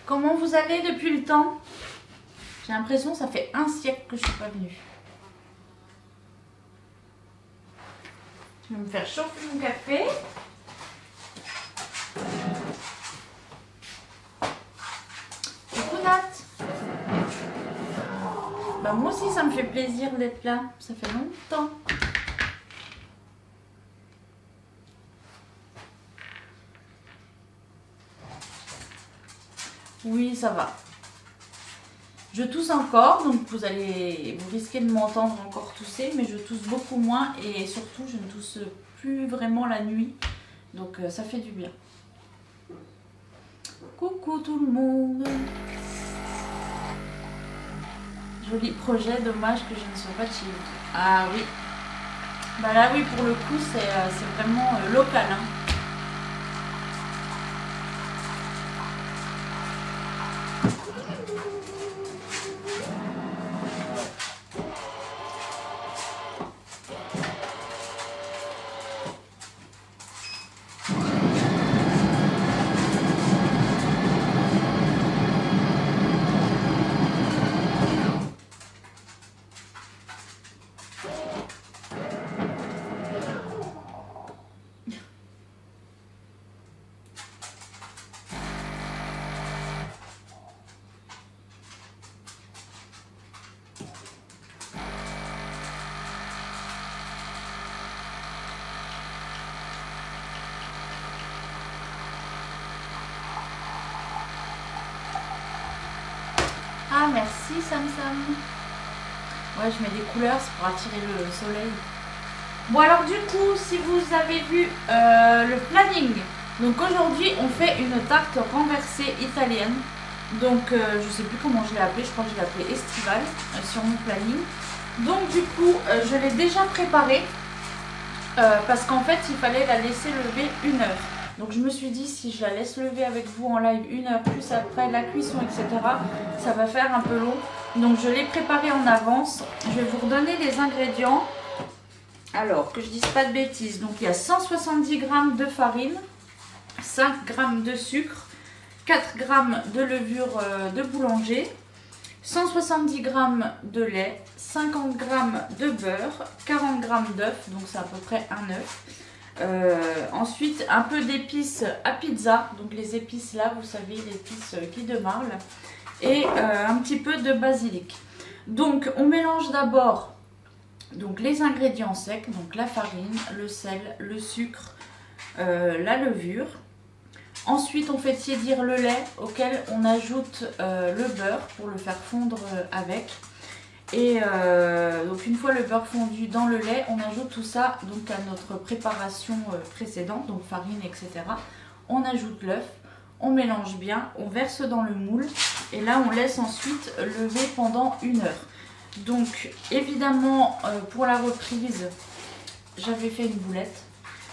Comment vous allez depuis le temps? J'ai l'impression que ça fait un siècle que je suis pas venue. Je vais me faire chauffer mon café. Coucou Nat. Bah moi aussi ça me fait plaisir d'être là. Ça fait longtemps. Oui, ça va. Je tousse encore, donc vous risquez de m'entendre encore tousser, mais je tousse beaucoup moins et surtout je ne tousse plus vraiment la nuit, donc ça fait du bien. Coucou tout le monde. Joli projet, dommage que je ne sois pas de chez vous. Ah oui. Bah là oui, pour le coup c'est vraiment local, hein. Ah merci Sam Sam. Ouais, je mets des couleurs, c'est pour attirer le soleil. Bon alors du coup, si vous avez vu le planning, donc aujourd'hui on fait une tarte renversée italienne. Donc je sais plus comment je l'ai appelée, je crois que je l'ai appelée estivale sur mon planning. Donc du coup je l'ai déjà préparée parce qu'en fait il fallait la laisser lever 1 heure. Donc je me suis dit si je la laisse lever avec vous en live 1 heure plus après la cuisson etc, ça va faire un peu long. Donc je l'ai préparée en avance. Je vais vous redonner les ingrédients. Alors que je dise pas de bêtises. Donc il y a 170 g de farine, 5 g de sucre, 4 g de levure de boulanger, 170 g de lait, 50 g de beurre, 40 g d'œufs, donc c'est à peu près un œuf. Ensuite un peu d'épices à pizza, donc les épices là vous savez, l'épice qui de marle, et un petit peu de basilic. Donc on mélange d'abord donc les ingrédients secs, donc la farine, le sel, le sucre, la levure. Ensuite on fait tiédir le lait auquel on ajoute le beurre pour le faire fondre avec. Et donc une fois le beurre fondu dans le lait, on ajoute tout ça donc à notre préparation précédente, donc farine etc. On ajoute l'œuf, on mélange bien, on verse dans le moule et là on laisse ensuite lever pendant 1 heure. Donc évidemment pour la reprise, j'avais fait une boulette,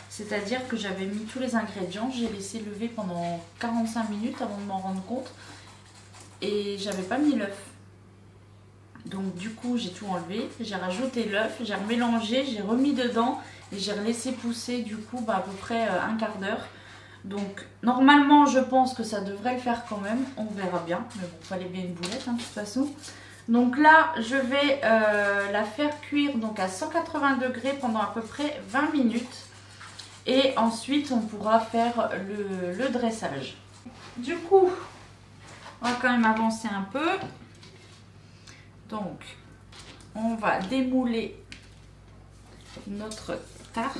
c'est-à-dire que j'avais mis tous les ingrédients, j'ai laissé lever pendant 45 minutes avant de m'en rendre compte et j'avais pas mis l'œuf. Donc du coup j'ai tout enlevé, j'ai rajouté l'œuf, j'ai remélangé, j'ai remis dedans et j'ai laissé pousser du coup à peu près un quart d'heure. Donc normalement je pense que ça devrait le faire quand même, on verra bien, mais bon, il fallait bien une boulette hein, de toute façon. Donc là je vais la faire cuire donc à 180 degrés pendant à peu près 20 minutes et ensuite on pourra faire le dressage. Du coup on va quand même avancer un peu. Donc, on va démouler notre tarte.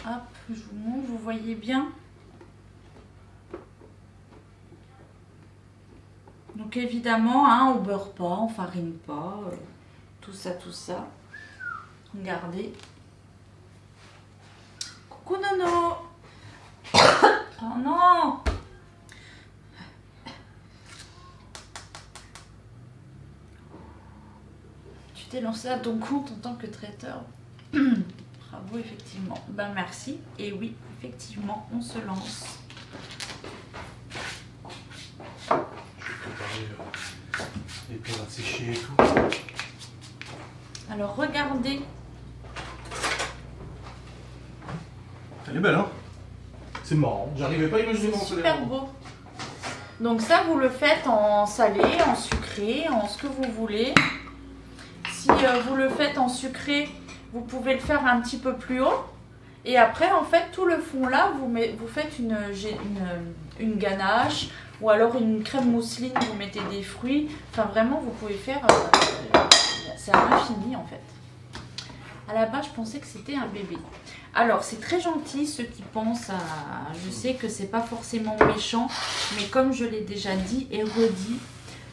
Hop, je vous montre, vous voyez bien. Donc évidemment, hein, on beurre pas, on farine pas, tout ça, tout ça. Regardez. Coucou Nono. Oh non. Tu t'es lancé à ton compte en tant que traiteur. Bravo, effectivement. Ben merci. Et oui, effectivement, on se lance. Je vais préparer les plats à sécher et tout. Alors regardez. Elle est belle, hein? C'est marrant. J'arrivais pas à imaginer mon Super beau. Donc ça, vous le faites en salé, en sucré, en ce que vous voulez. Si vous le faites en sucré, vous pouvez le faire un petit peu plus haut. Et après, en fait, tout le fond là, vous faites une ganache ou alors une crème mousseline, vous mettez des fruits. Enfin, vraiment, vous pouvez faire... c'est à l'infini, en fait. À la base, je pensais que c'était un bébé. Alors, c'est très gentil, ceux qui pensent à... Je sais que c'est pas forcément méchant, mais comme je l'ai déjà dit et redit,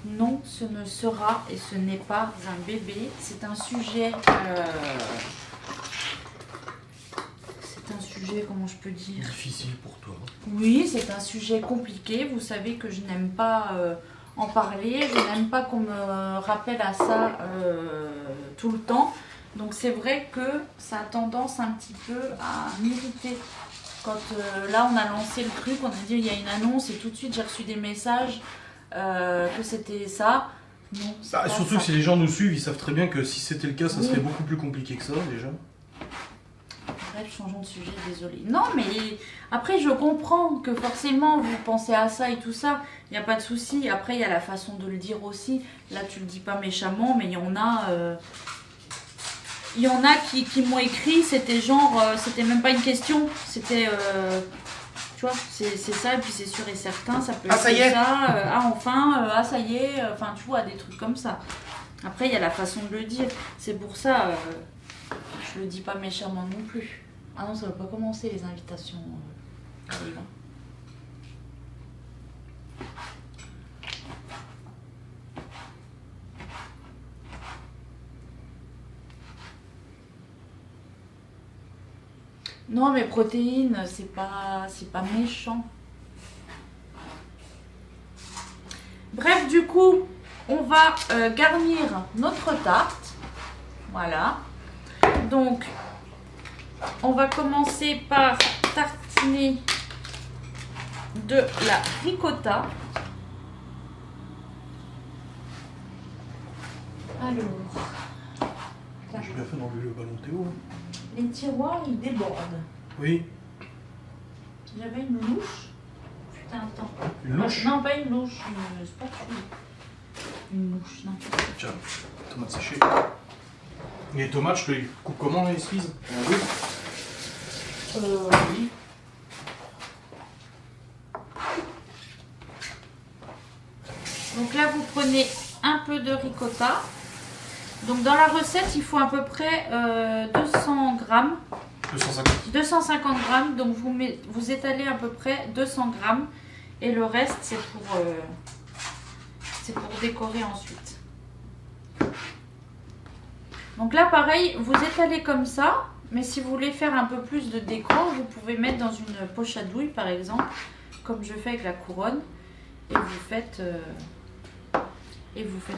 non, ce ne sera et ce n'est pas un bébé. C'est un sujet... C'est un sujet, comment je peux dire... Difficile pour toi. Oui, c'est un sujet compliqué. Vous savez que je n'aime pas en parler. Je n'aime pas qu'on me rappelle à ça tout le temps. Donc c'est vrai que ça a tendance un petit peu à m'irriter. Quand là on a lancé le truc, on a dit il y a une annonce et tout de suite j'ai reçu des messages que c'était ça. Non, Bah, surtout ça. que si les gens nous suivent, ils savent très bien que si c'était le cas, ça serait beaucoup plus compliqué que ça déjà. Bref, changeons de sujet, désolé. Non, mais après, je comprends que forcément, vous pensez à ça et tout ça. Il n'y a pas de souci. Après, il y a la façon de le dire aussi. Là, tu le dis pas méchamment, mais il y en a... Il y en a qui m'ont écrit, c'était genre... c'était même pas une question. C'était... tu vois, c'est ça, et puis c'est sûr et certain. Ça peut être ça y est. ça. Ah, enfin, ah, ça y est. Enfin, tu vois, des trucs comme ça. Après, il y a la façon de le dire. C'est pour ça... je le dis pas méchamment non plus. Ah non, ça va pas commencer les invitations. Allez, va. Non, mais protéines, c'est pas méchant. Bref, du coup, on va garnir notre tarte. Voilà. Donc, on va commencer par tartiner de la ricotta. Alors, J'ai bien fait d'enlever le ballon Théo. les tiroirs, ils débordent. Oui. J'avais une louche. Putain, attends. Une louche? Non, pas une louche, une spatule. Une louche, non. Tiens, tomates séchées. Les tomates, je te les coupe comment les cerises? Oui. Oui. Donc là, vous prenez un peu de ricotta. Donc dans la recette, il faut à peu près 200 grammes. 250. 250 grammes. Donc vous étalez à peu près 200 grammes. Et le reste, c'est pour décorer ensuite. Donc là, pareil, vous étalez comme ça. Mais si vous voulez faire un peu plus de décor, vous pouvez mettre dans une poche à douille, par exemple, comme je fais avec la couronne. Et vous faites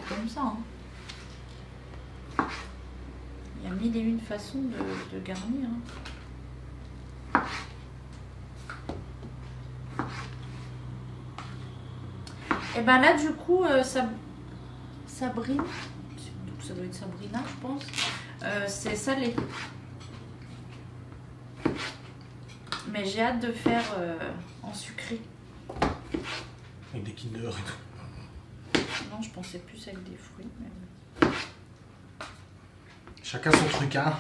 comme ça. Hein. Il y a mille et une façons de garnir. Hein. Et ben là, du coup, Sabrine, ça doit être Sabrina, je pense, c'est salé. Mais j'ai hâte de faire en sucré. Avec des Kinder et tout. Non, je pensais plus avec des fruits. Mais... Chacun son truc, hein.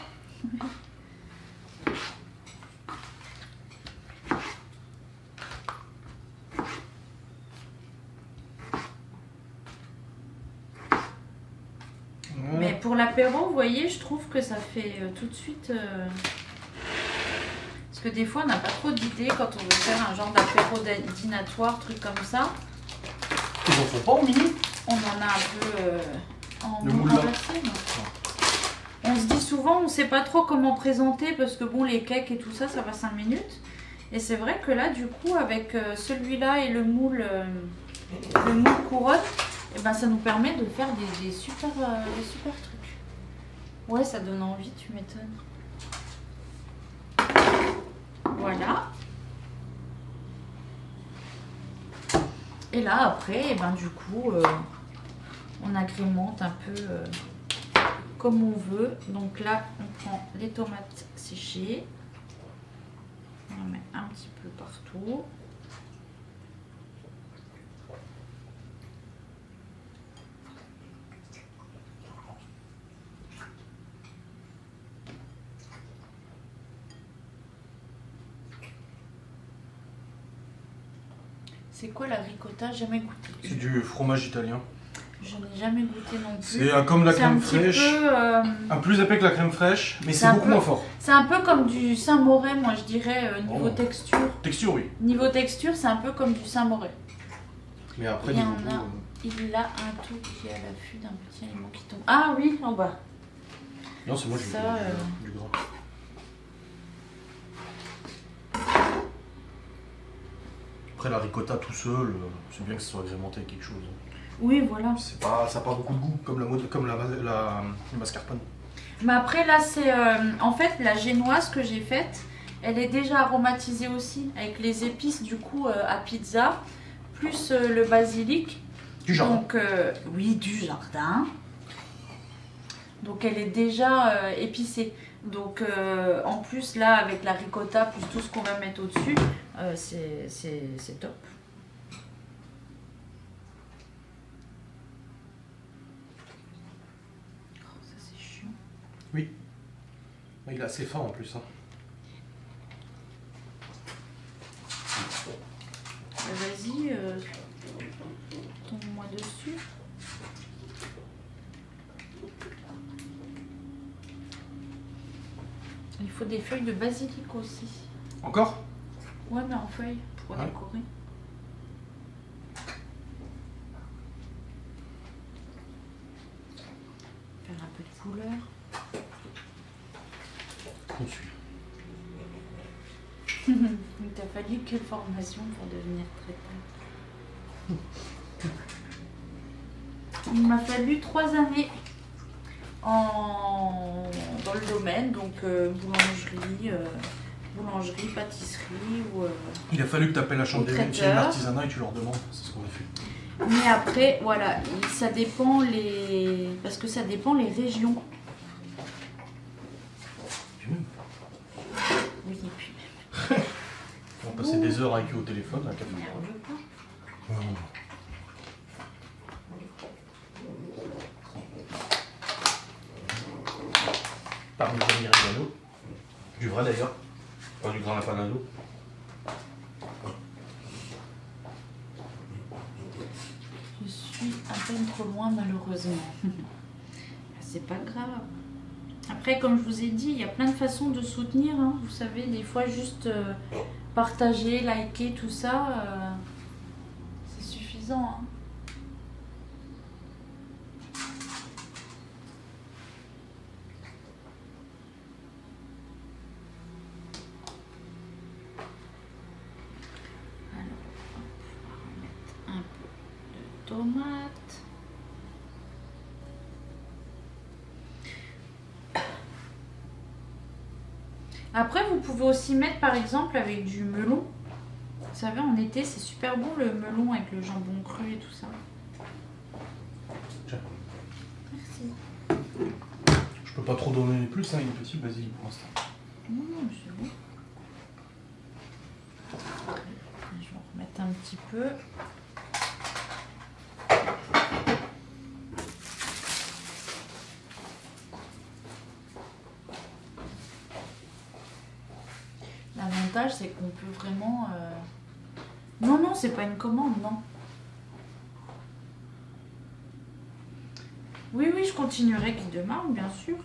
Mais pour l'apéro, vous voyez, je trouve que ça fait tout de suite... Parce que des fois, on n'a pas trop d'idées quand on veut faire un genre d'apéro dînatoire, truc comme ça. Ils en font pas au mini? On en a un peu en Le moule renversé, non. On se dit souvent, on ne sait pas trop comment présenter parce que bon, les cakes et tout ça, ça va 5 minutes. Et c'est vrai que là, du coup, avec celui-là et le moule couronne, et ben, ça nous permet de faire des super trucs. Ouais, ça donne envie, tu m'étonnes. Voilà. Et là, après, et ben, du coup, on agrémente un peu comme on veut. Donc là, on prend les tomates séchées. J'en mets un petit peu partout. C'est quoi la ricotta? Jamais goûté. C'est du fromage italien. Je n'ai jamais goûté non plus. C'est comme la crème fraîche. Peu, plus épais que la crème fraîche, mais c'est un beaucoup peu- moins fort. C'est un peu comme du Saint-Moré, moi je dirais, niveau Oh. texture. Texture, oui. Niveau texture, c'est un peu comme du Saint-Moré. Mais après, Il y niveau en a. goût, Il a un tout qui est à l'affût d'un petit aliment qui tombe. Ah oui, en bas. Non, c'est moi, j'ai Ça, du gras. Après, la ricotta tout seul, c'est bien que ce soit agrémenté avec quelque chose. Oui, voilà. C'est pas, ça n'a pas beaucoup de goût, comme la mascarpone. Mais après, là, c'est. En fait, la génoise que j'ai faite, elle est déjà aromatisée aussi, avec les épices du coup à pizza, plus le basilic. Du jardin. Donc, oui, du jardin. Donc, elle est déjà épicée. Donc, en plus, là, avec la ricotta, plus tout ce qu'on va mettre au-dessus, c'est top. Oh, ça, c'est chiant. Oui. Il est assez fin en plus. Hein. Vas-y, tombe-moi dessus. Il faut des feuilles de basilic aussi. Encore? Ouais, mais en feuilles pour Ouais. décorer. Faire un peu de couleur. On suit. Il t'a fallu quelle formation pour devenir traiteur? Il m'a fallu 3 années dans le domaine, donc boulangerie, pâtisserie ou. Il a fallu que tu appelles la chambre Au des métiers et traiteur. l'artisanat et tu leur demandes. C'est ce qu'on a fait. Mais après, voilà, ça dépend parce que ça dépend les régions. Puis même, Oui, et puis on va passer des heures avec eux au téléphone, à la café. nerve pas. Parmesan Reggiano. Du vrai d'ailleurs. Pas du grand lapanado. Je suis à peine trop loin malheureusement. C'est pas grave. Après, comme je vous ai dit, il y a plein de façons de soutenir. Hein. Vous savez, des fois juste partager, liker, tout ça, c'est suffisant. Hein. Alors, on va remettre un peu de tomates. Après, vous pouvez aussi mettre par exemple avec du melon. Vous savez, en été, c'est super bon le melon avec le jambon cru et tout ça. Tiens. Merci. Je peux pas trop donner plus, hein, il est petit le basilic pour l'instant. Non, non, c'est bon. Je vais en remettre un petit peu. L'avantage, c'est qu'on peut vraiment... Non, non, c'est pas une commande, non. Oui, oui, je continuerai Guy de Marne, bien sûr.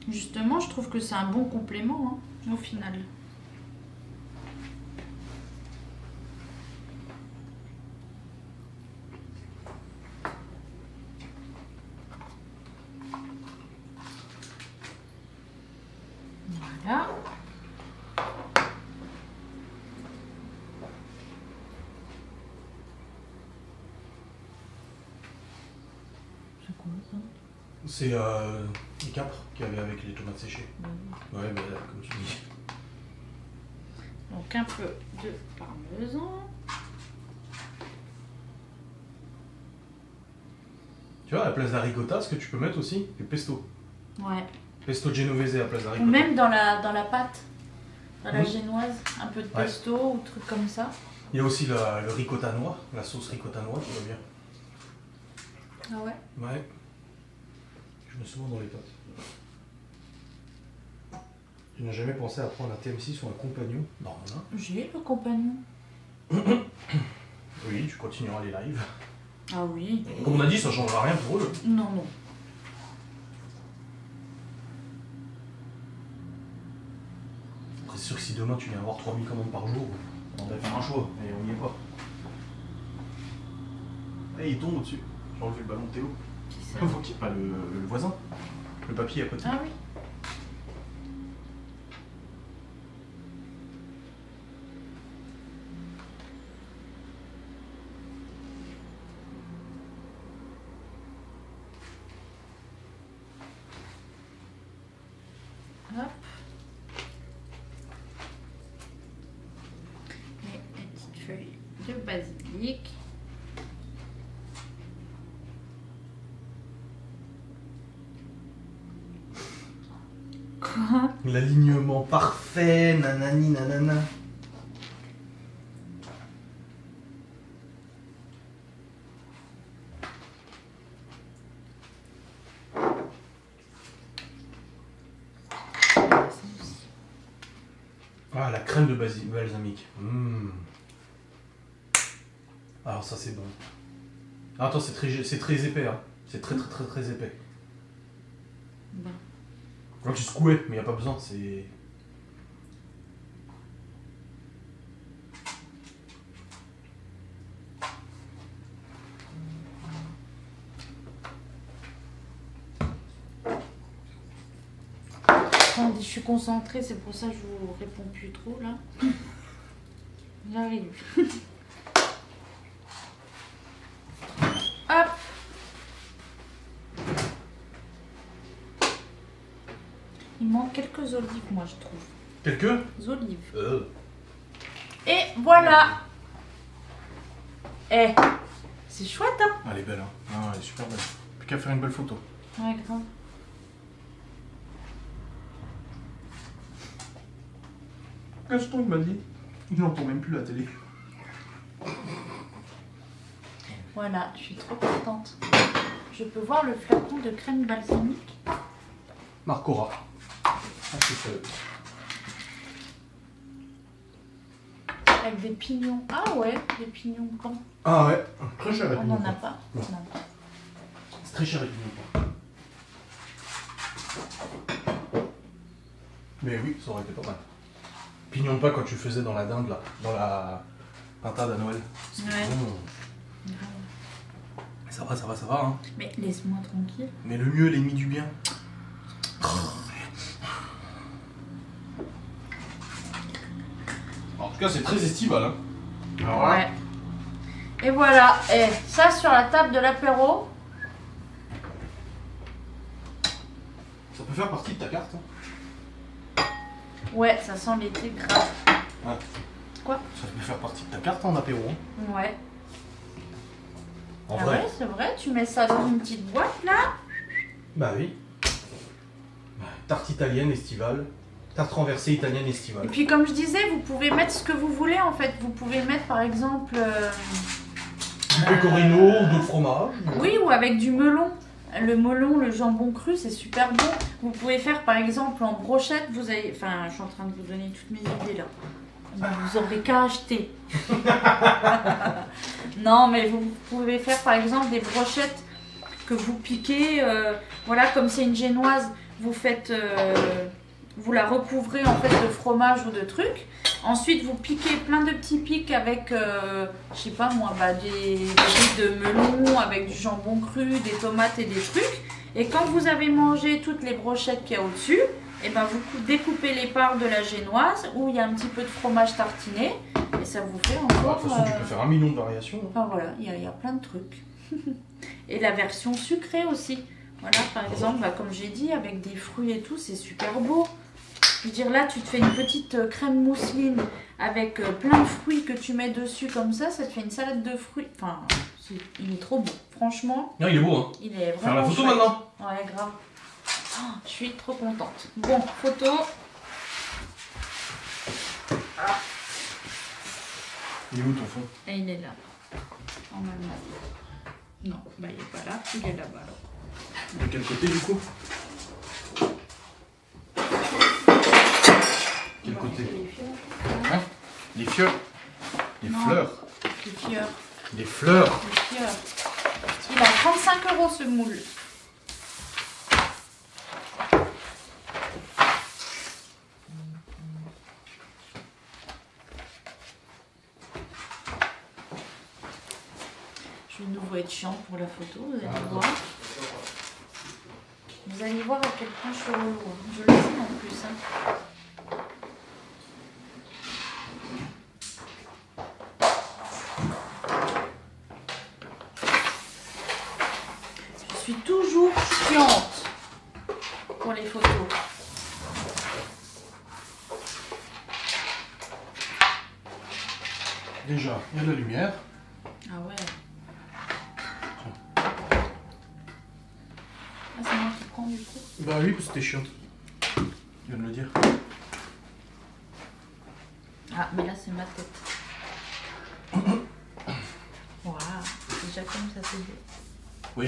Justement, je trouve que c'est un bon complément, hein, au final. Voilà. C'est quoi ça? C'est les capres qu'il y avait avec les tomates séchées. Ouais, mais comme tu dis. Donc un peu de parmesan. Tu vois, à la place de la ricotta, ce que tu peux mettre aussi, du pesto. Ouais. Pesto genovese à la place de la Ou ricotta. même dans la pâte. à la génoise, un peu de pesto ou truc comme ça. Il y a aussi le ricotta noix, la sauce ricotta noix qui va bien. Ah ouais? Ouais. Je mets souvent dans les pâtes. Tu n'as jamais pensé à prendre un TM6 ou un compagnon? Non, non. J'ai le compagnon. Oui, tu continueras les lives. Ah oui. Comme on a dit, ça ne changera rien pour eux. Non, non. Après, c'est sûr que si demain tu viens avoir 3000 commandes par jour, on va faire un choix, mais on n'y est pas. Eh, il tombe au-dessus. J'ai enlevé le ballon de Théo. Qui c'est? Faut qu'il n'y ait pas le voisin. Le papier à côté. Ah oui. Hop. Et une petite feuille de basilic. Quoi? L'alignement parfait, nanani nanana. Ah, la crème de balsamique. Alors ça c'est bon. Ah, attends, c'est très épais. Hein. C'est très épais. Bon. Là, tu secouais, mais il n'y a pas besoin, c'est... Attendez, je suis concentrée, c'est pour ça que je vous réponds plus trop là. J'arrive. Hop. Il manque quelques olives, moi je trouve. Quelques Olives. Et voilà. Eh, c'est chouette hein. Ah, elle est belle, hein. Ah, elle est super belle. Plus qu'à faire une belle photo. Ouais, grave. Gaston, il m'a dit. Il n'entend même plus la télé. Voilà, je suis trop contente. Je peux voir le flacon de crème balsamique. Marcora. Ah, c'est ça. Avec des pignons. Ah ouais, des pignons grands. Ah ouais, très cher les On pignons. n'en a pas. Non. Non. C'est très cher les pignons. Mais oui, ça aurait été pas mal. Pignon de pas quand tu faisais dans la dinde là, dans la pintade à Noël. C'était Ouais. bon. Ça va, hein. Mais laisse-moi tranquille. Mais le mieux est l'ennemi du bien. En tout cas, c'est très estival, hein. Alors là, Ouais. Et voilà, et ça sur la table de l'apéro. ça peut faire partie de ta carte. Hein. Ouais, ça sent l'été grave. Ouais. Quoi? Ça peut faire partie de ta carte en apéro. Hein. Ouais. En Ah vrai. ouais, c'est vrai, tu mets ça dans une petite boîte là. Bah oui. Tarte italienne estivale. Tarte renversée italienne estivale. Et puis comme je disais, vous pouvez mettre ce que vous voulez en fait. Vous pouvez mettre par exemple... Du pecorino ou d'autres fromages. Oui, ou avec du melon. Le melon, le jambon cru, c'est super bon. Vous pouvez faire par exemple en brochette, vous avez... Enfin, je suis en train de vous donner toutes mes idées là. Ben, vous aurez qu'à acheter. Non, mais vous pouvez faire par exemple des brochettes que vous piquez. Voilà, comme c'est une génoise, vous faites... vous la recouvrez en fait de fromage ou de trucs. Ensuite, vous piquez plein de petits pics avec, je sais pas moi, bah, des briques de melon, avec du jambon cru, des tomates et des trucs. Et quand vous avez mangé toutes les brochettes qu'il y a au-dessus, et ben vous découpez les parts de la génoise où il y a un petit peu de fromage tartiné. Et ça vous fait De encore... toute façon, tu peux faire 1 million de variations. Hein. Enfin voilà, il y a plein de trucs. Et la version sucrée aussi. Voilà, par exemple, bah, comme j'ai dit, avec des fruits et tout, c'est super beau. Je veux dire, là, tu te fais une petite crème mousseline avec plein de fruits que tu mets dessus comme ça te fait une salade de fruits. Enfin, il est trop beau. Franchement, Non, il est beau, hein. il est Faire vraiment la photo chouette. maintenant. Ouais, grave. Oh, je suis trop contente. Bon, photo. Il est où ton fond? Et il est là. Normalement. Non, bah il est pas là, il est là-bas. De quel côté du coup? Quel côté? Hein? Les fleurs. Les Non. fleurs. Les fleurs. Les fleurs. Les fleurs. Il a 35 € ce moule. Je vais de nouveau être chiante pour la photo, vous allez voir. Vous allez voir à quel point je suis relou. Je le sais en plus. Hein. Je suis toujours chiante pour les photos. Déjà, il y a de la lumière. Ah ouais. Ah, c'est moi qui prends du coup. Bah oui, parce que c'était chiant. Il vient de le dire. Ah, mais là c'est ma tête. Waouh, déjà comme ça c'est beau. Oui,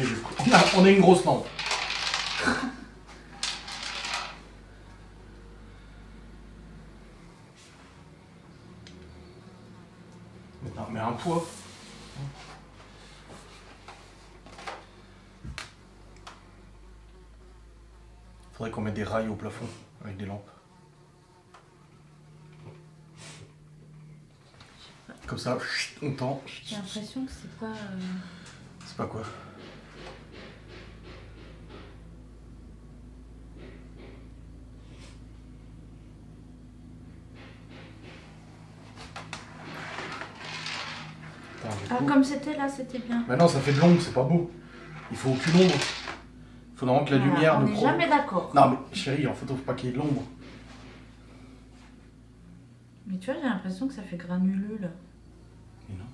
on a une grosse lampe. Maintenant, mais un poids. Faudrait qu'on mette des rails au plafond avec des lampes. Comme ça, on tend. J'ai l'impression que c'est pas. C'est pas quoi? Attends, du Ah, coup- comme c'était là, c'était bien. Bah non, ça fait de l'ombre, c'est pas beau. Il faut aucune ombre. Il faut vraiment que la Voilà, lumière on ne n'est provoque. jamais d'accord. Non mais chérie, en photo, faut pas qu'il y ait de l'ombre. Mais tu vois, j'ai l'impression que ça fait granuleux là. Mais non.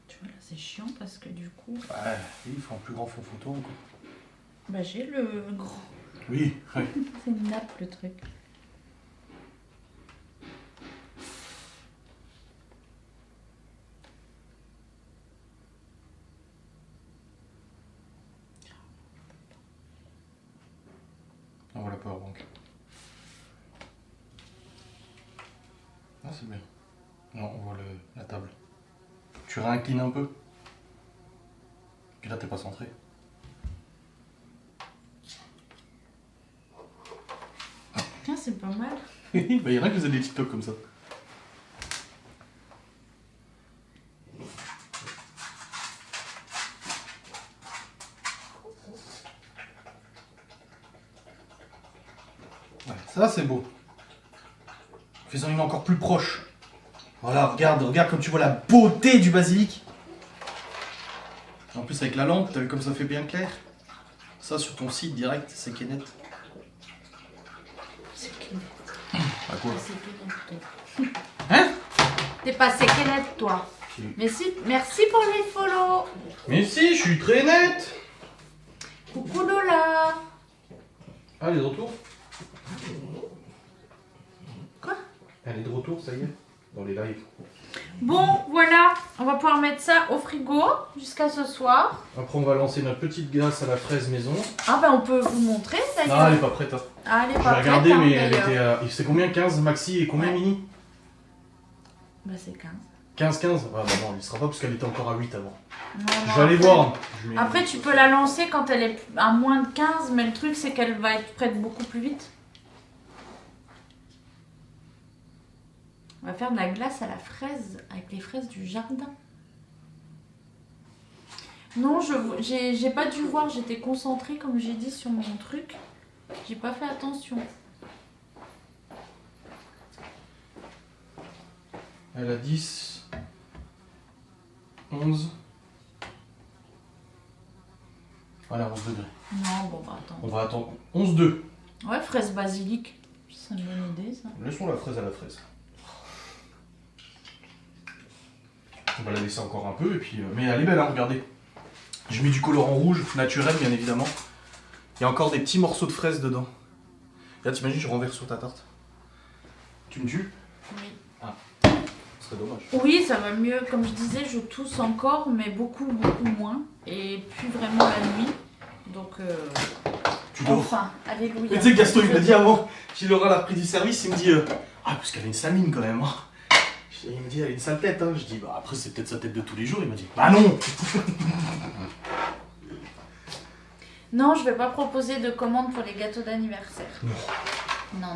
Tu vois, là c'est chiant parce que du coup. Ouais, il faut un plus grand fond photo quoi. Bah, j'ai le grand. Oui, oui. C'est une nappe le truc. On voit la powerbank. Ah, c'est bien. Non, on voit la table. Tu réinclines un peu. Puis là, t'es pas centré. Tiens, c'est pas mal. Bah, il y en a qui faisaient des TikTok comme ça. Ouais, ça c'est beau. Fais-en une encore plus proche. Voilà, regarde comme tu vois la beauté du basilic. En plus avec la lampe, t'as vu comme ça fait bien clair. Ça sur ton site direct, c'est Kenneth. C'est Kenneth. À quoi? C'est Kenneth, toi. Hein? T'es passé Kenneth, toi. Si. Merci pour les follow. Mais si, je suis très net. Coucou Lola. Ah, elle est de retour? Quoi? Elle est de retour, ça y est, dans les lives. Bon, voilà. On va pouvoir mettre ça au frigo jusqu'à ce soir. Après, on va lancer notre petite glace à la fraise maison. Ah ben on peut vous montrer d'ailleurs. Non, elle est pas prête. Hein. Ah, elle est J'ai pas regardé, prête, hein, mais elle d'ailleurs. était. C'est combien 15 maxi et combien Ouais. mini? Bah c'est 15. 15-15? Ah bah non, il sera pas parce qu'elle était encore à 8 avant. Non, Je non, vais aller après- voir. Après tu peux la lancer quand elle est à moins de 15, mais le truc c'est qu'elle va être prête beaucoup plus vite. On va faire de la glace à la fraise, avec les fraises du jardin. Non, j'ai pas dû voir, j'étais concentrée comme j'ai dit sur mon truc. J'ai pas fait attention. Elle a 10, 11. Voilà, 11 degrés. Non, bon bah attends. On va attendre. 11,2. Ouais, fraise basilic. C'est une bonne idée ça. Laissons la fraise à la fraise. On va la laisser encore un peu et puis. Mais elle est belle, hein, regardez. Je mets du colorant rouge, naturel bien évidemment. Il y a encore des petits morceaux de fraises dedans. Et là, t'imagines, je renverse sur ta tarte. Tu me tues? Oui. Ah, ce serait dommage. Oui, ça va mieux. Comme je disais, je tousse encore, mais beaucoup moins. Et plus vraiment la nuit. Donc, Tu dors. enfin, alléluia. Mais tu sais, Gaston, il m'a dit avant qu'il aura la repris du service, il me dit ah, parce qu'elle a une sale mine quand même. Hein. Il me dit, elle a une sale tête. Hein. Je dis, bah après, c'est peut-être sa tête de tous les jours. Il m'a dit, bah non. Non, je vais pas proposer de commande pour les gâteaux d'anniversaire. Non.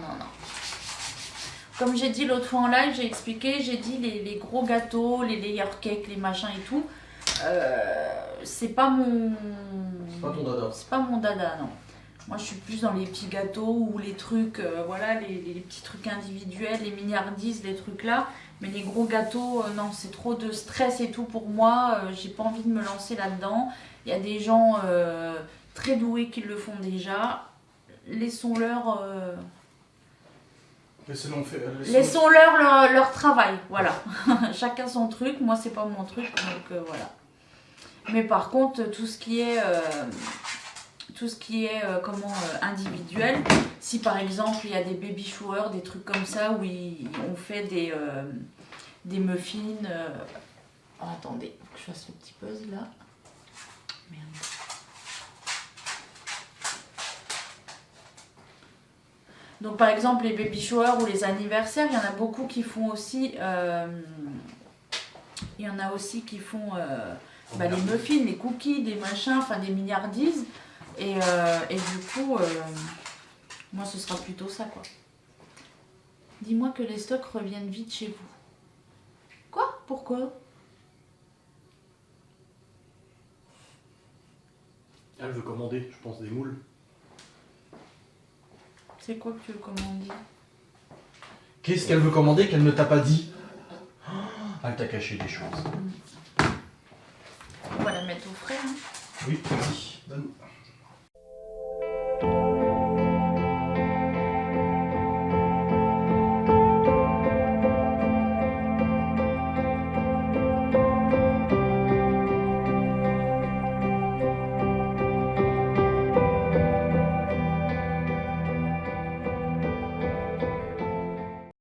Comme j'ai dit l'autre fois en live, j'ai expliqué, j'ai dit les gros gâteaux, les layer cakes, les machins et tout. C'est pas mon... C'est pas ton dada. C'est pas mon dada, non. Moi, je suis plus dans les petits gâteaux ou les trucs, voilà, les petits trucs individuels, les milliardises, les trucs là. Mais les gros gâteaux, non, c'est trop de stress et tout pour moi. J'ai pas envie de me lancer là-dedans. Il y a des gens très doués qui le font déjà. Laissons-leur... Laissons-leur leur travail, voilà. Chacun son truc, moi c'est pas mon truc, donc voilà. Mais par contre, tout ce qui est individuel, si par exemple il y a des baby showers, des trucs comme ça où on fait des muffins. Oh, attendez, que je fasse le petit pause là. Merde. Donc par exemple les baby showers ou les anniversaires, il y en a beaucoup qui font aussi, il y en a aussi qui font les muffins, les cookies, des machins, enfin des milliardises. Et du coup, moi ce sera plutôt ça quoi. Dis-moi que les stocks reviennent vite chez vous. Quoi? Pourquoi? Elle veut commander, je pense, des moules. C'est quoi que tu veux commander? Qu'est-ce qu'elle veut commander qu'elle ne t'a pas dit? Elle t'a caché des choses. On va la mettre au frais. Hein. Oui, vas-y, donne.